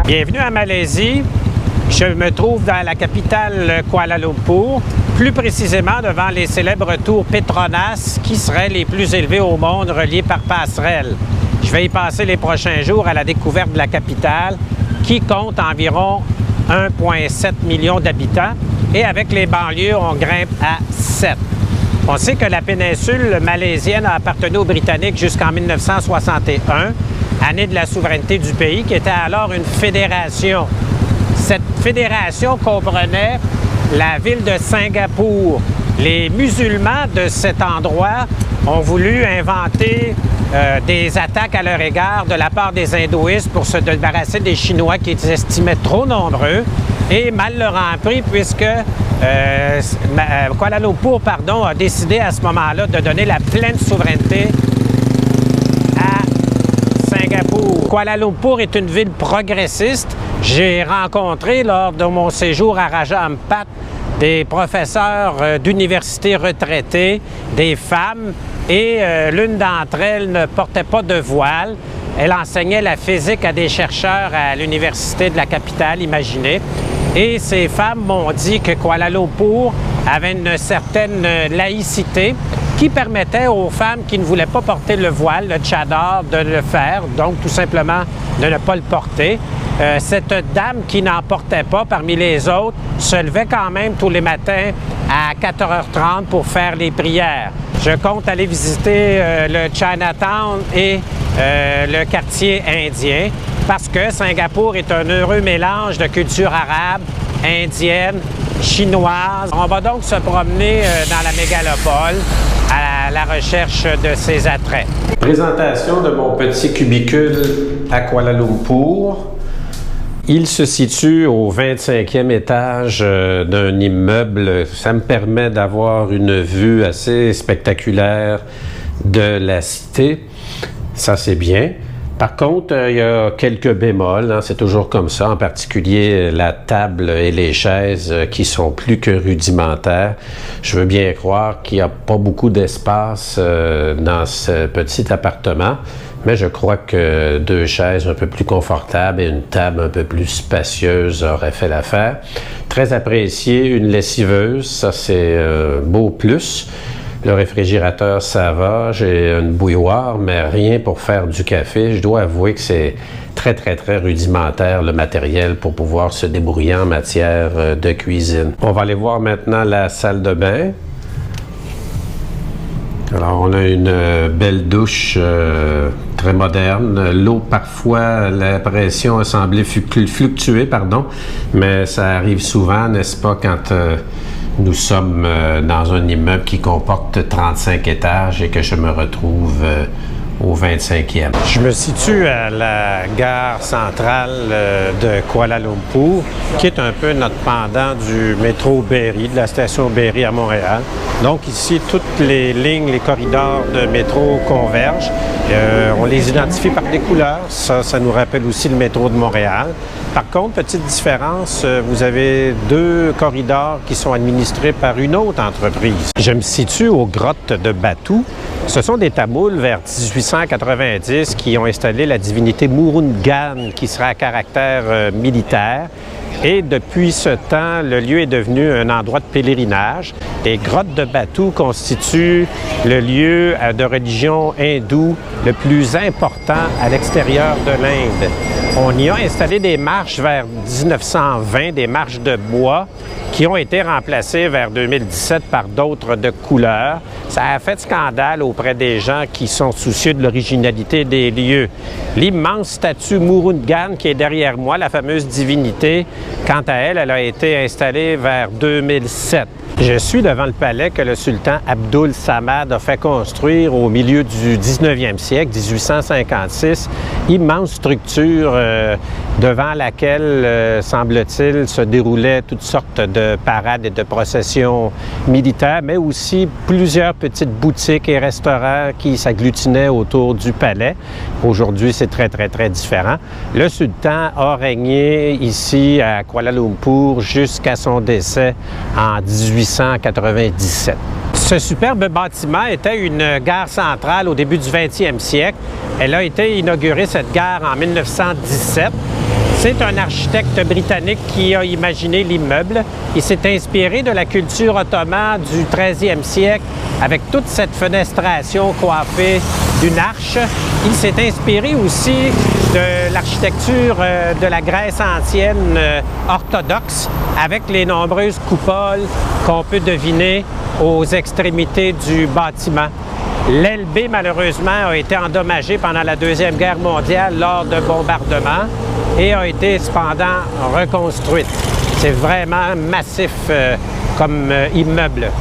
Bienvenue à Malaisie. Je me trouve dans la capitale Kuala Lumpur, plus précisément devant les célèbres tours Petronas qui seraient les plus élevées au monde reliées par passerelle. Je vais y passer les prochains jours à la découverte de la capitale qui compte environ 1,7 million d'habitants et avec les banlieues, on grimpe à 7. On sait que la péninsule malaisienne a appartenu aux Britanniques jusqu'en 1961, année de la souveraineté du pays, qui était alors une fédération. Cette fédération comprenait la ville de Singapour. Les musulmans de cet endroit ont voulu inventer des attaques à leur égard de la part des hindouistes pour se débarrasser des Chinois qui étaient estimés trop nombreux et mal leur en pris puisque Kuala Lumpur a décidé à ce moment-là de donner la pleine souveraineté à Singapour. Kuala Lumpur est une ville progressiste. J'ai rencontré lors de mon séjour à Raja Ampat des professeurs d'université retraités, des femmes, et l'une d'entre elles ne portait pas de voile. Elle enseignait la physique à des chercheurs à l'université de la capitale, imaginez. Et ces femmes m'ont dit que Kuala Lumpur avait une certaine laïcité qui permettait aux femmes qui ne voulaient pas porter le voile, le tchadar, de le faire, donc tout simplement de ne pas le porter. Cette dame qui n'en portait pas parmi les autres se levait quand même tous les matins à 4h30 pour faire les prières. Je compte aller visiter le Chinatown et le quartier indien parce que Singapour est un heureux mélange de culture arabe, indienne, chinoise. On va donc se promener dans la mégalopole à la recherche de ses attraits. Présentation de mon petit cubicule à Kuala Lumpur. Il se situe au 25e étage d'un immeuble. Ça me permet d'avoir une vue assez spectaculaire de la cité. Ça, c'est bien. Par contre, il y a quelques bémols, hein, c'est toujours comme ça, en particulier la table et les chaises qui sont plus que rudimentaires. Je veux bien croire qu'il n'y a pas beaucoup d'espace dans ce petit appartement, mais je crois que 2 chaises un peu plus confortables et une table un peu plus spacieuse auraient fait l'affaire. Très apprécié, une lessiveuse, ça c'est un beau plus. Le réfrigérateur, ça va. J'ai une bouilloire, mais rien pour faire du café. Je dois avouer que c'est très, très, très rudimentaire, le matériel, pour pouvoir se débrouiller en matière de cuisine. On va aller voir maintenant la salle de bain. Alors, on a une belle douche très moderne. L'eau, parfois, la pression a semblé fluctuer, mais ça arrive souvent, n'est-ce pas, quand nous sommes dans un immeuble qui comporte 35 étages et que je me retrouve au 25e. Je me situe à la gare centrale de Kuala Lumpur, qui est un peu notre pendant du métro Berry, de la station Berry à Montréal. Donc ici, toutes les lignes, les corridors de métro convergent. On les identifie par des couleurs. Ça nous rappelle aussi le métro de Montréal. Par contre, petite différence, vous avez 2 corridors qui sont administrés par une autre entreprise. Je me situe aux grottes de Batu. Ce sont des Tamouls vers 1890 qui ont installé la divinité Murungan, qui sera à caractère militaire. Et depuis ce temps, le lieu est devenu un endroit de pèlerinage. Les grottes de Batu constituent le lieu de religion hindoue le plus important à l'extérieur de l'Inde. On y a installé des marches vers 1920, des marches de bois qui ont été remplacées vers 2017 par d'autres de couleur. Ça a fait scandale auprès des gens qui sont soucieux de l'originalité des lieux. L'immense statue Murungan qui est derrière moi, la fameuse divinité, quant à elle, elle a été installée vers 2007. Je suis devant le palais que le sultan Abdul Samad a fait construire au milieu du 19e siècle, 1856. Immense structure devant laquelle, semble-t-il, se déroulaient toutes sortes de parades et de processions militaires, mais aussi plusieurs petites boutiques et restaurants qui s'agglutinaient autour du palais. Aujourd'hui, c'est très, très, très différent. Le sultan a régné ici à Kuala Lumpur jusqu'à son décès en 1897. Ce superbe bâtiment était une gare centrale au début du 20e siècle. Elle a été inaugurée, cette gare, en 1917. C'est un architecte britannique qui a imaginé l'immeuble. Il s'est inspiré de la culture ottomane du 13e siècle avec toute cette fenestration coiffée d'une arche. Il s'est inspiré aussi de l'architecture de la Grèce ancienne orthodoxe avec les nombreuses coupoles qu'on peut deviner aux extrémités du bâtiment. L'aile B, malheureusement, a été endommagée pendant la Deuxième Guerre mondiale lors de bombardements et a été cependant reconstruite. C'est vraiment massif comme immeuble.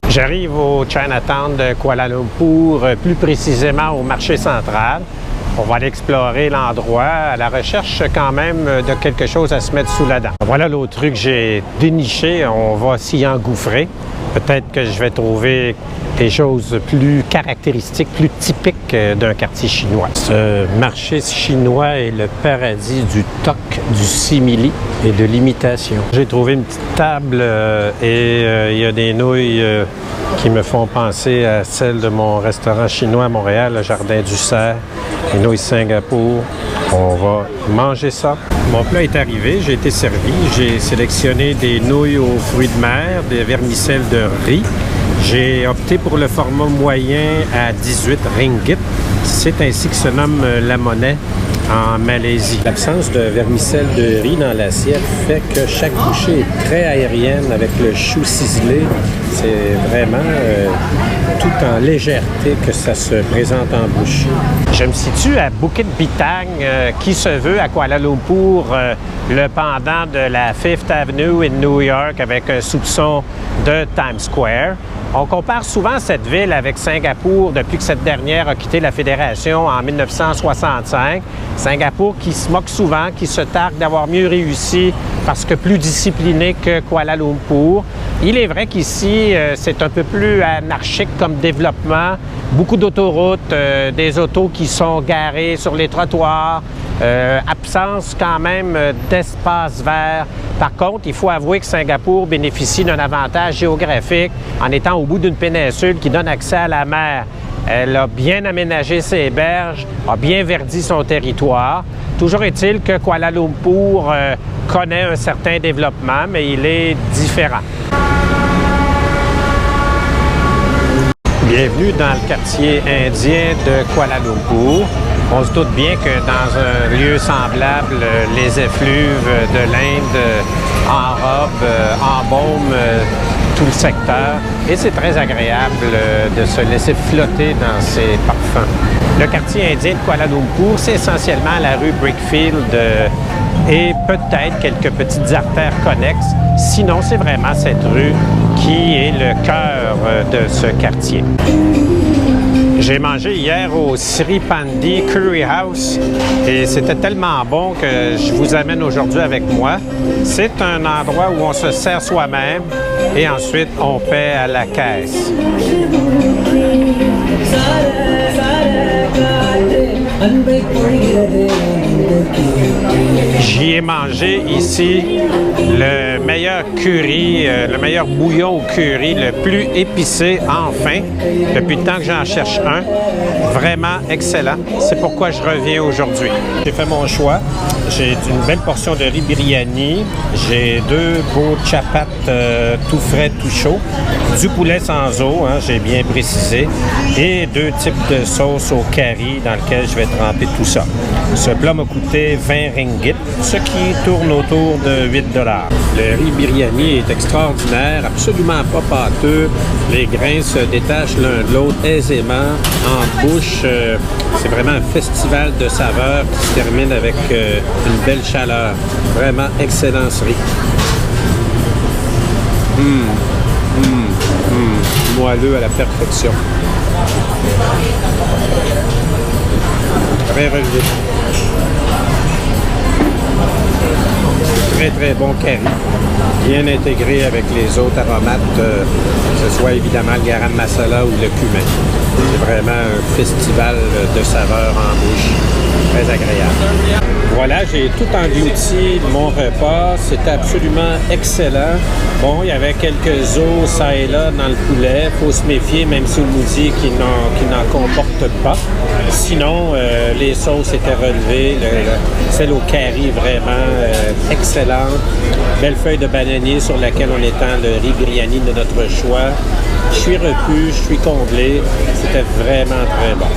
J'arrive au Chinatown de Kuala Lumpur, plus précisément au marché central. On va aller explorer l'endroit à la recherche quand même de quelque chose à se mettre sous la dent. Voilà l'autre truc que j'ai déniché. On va s'y engouffrer. Peut-être que je vais trouver des choses plus caractéristiques, plus typiques d'un quartier chinois. Ce marché chinois est le paradis du toc, du simili et de l'imitation. J'ai trouvé une petite table et il y a des nouilles qui me font penser à celles de mon restaurant chinois à Montréal, le Jardin du Cerf, les nouilles Singapour. On va manger ça. Mon plat est arrivé, j'ai été servi. J'ai sélectionné des nouilles aux fruits de mer, des vermicelles de riz. J'ai opté pour le format moyen à 18 ringgit. C'est ainsi que se nomme la monnaie en Malaisie. L'absence de vermicelle de riz dans l'assiette fait que chaque bouchée est très aérienne avec le chou ciselé. C'est vraiment tout en légèreté que ça se présente en bouche. Je me situe à Bukit Bintang, qui se veut à Kuala Lumpur le pendant de la Fifth Avenue in New York avec un soupçon de Times Square. On compare souvent cette ville avec Singapour depuis que cette dernière a quitté la Fédération en 1965. Singapour qui se moque souvent, qui se targue d'avoir mieux réussi parce que plus discipliné que Kuala Lumpur. Il est vrai qu'ici, c'est un peu plus anarchique comme développement. Beaucoup d'autoroutes, des autos qui sont garées sur les trottoirs, absence quand même d'espace vert. Par contre, il faut avouer que Singapour bénéficie d'un avantage géographique en étant au bout d'une péninsule qui donne accès à la mer. Elle a bien aménagé ses berges, a bien verdi son territoire. Toujours est-il que Kuala Lumpur connaît un certain développement, mais il est différent. Bienvenue dans le quartier indien de Kuala Lumpur. On se doute bien que dans un lieu semblable, les effluves de l'Inde enrobent, embaument tout le secteur et c'est très agréable de se laisser flotter dans ces parfums. Le quartier indien de Kuala Lumpur, c'est essentiellement la rue Brickfield et peut-être quelques petites artères connexes. Sinon, c'est vraiment cette rue qui est le cœur de ce quartier. J'ai mangé hier au Sri Pandi Curry House et c'était tellement bon que je vous amène aujourd'hui avec moi. C'est un endroit où on se sert soi-même et ensuite on paie à la caisse. J'y ai mangé ici le meilleur curry, le meilleur bouillon au curry, le plus épicé enfin, depuis le temps que j'en cherche un. Vraiment excellent. C'est pourquoi je reviens aujourd'hui. J'ai fait mon choix. J'ai une belle portion de riz biryani. J'ai 2 beaux chapat tout frais, tout chaud. Du poulet sans eau, hein, j'ai bien précisé. Et 2 types de sauce au curry dans lequel je vais tremper tout ça. Ce plat m'a coûté 20 ringgit, ce qui tourne autour de 8 $. Le riz biryani est extraordinaire, absolument pas pâteux. Les grains se détachent l'un de l'autre aisément. En bouche, c'est vraiment un festival de saveurs qui se termine avec une belle chaleur. Vraiment excellent ce riz. Moelleux à la perfection. Très relevé. très, très bon curry, bien intégré avec les autres aromates, que ce soit évidemment le garam masala ou le cumin. C'est vraiment un festival de saveurs en bouche. Très agréable. Voilà, j'ai tout englouti mon repas. C'était absolument excellent. Bon, il y avait quelques os ça et là dans le poulet. Il faut se méfier, même si on nous dit qu'il n'en comporte pas. Sinon, les sauces étaient relevées. Celle au curry, vraiment excellente. Belle feuille de bananier sur laquelle on étend le riz biryani de notre choix. Je suis repu, je suis comblé. C'était vraiment très bon.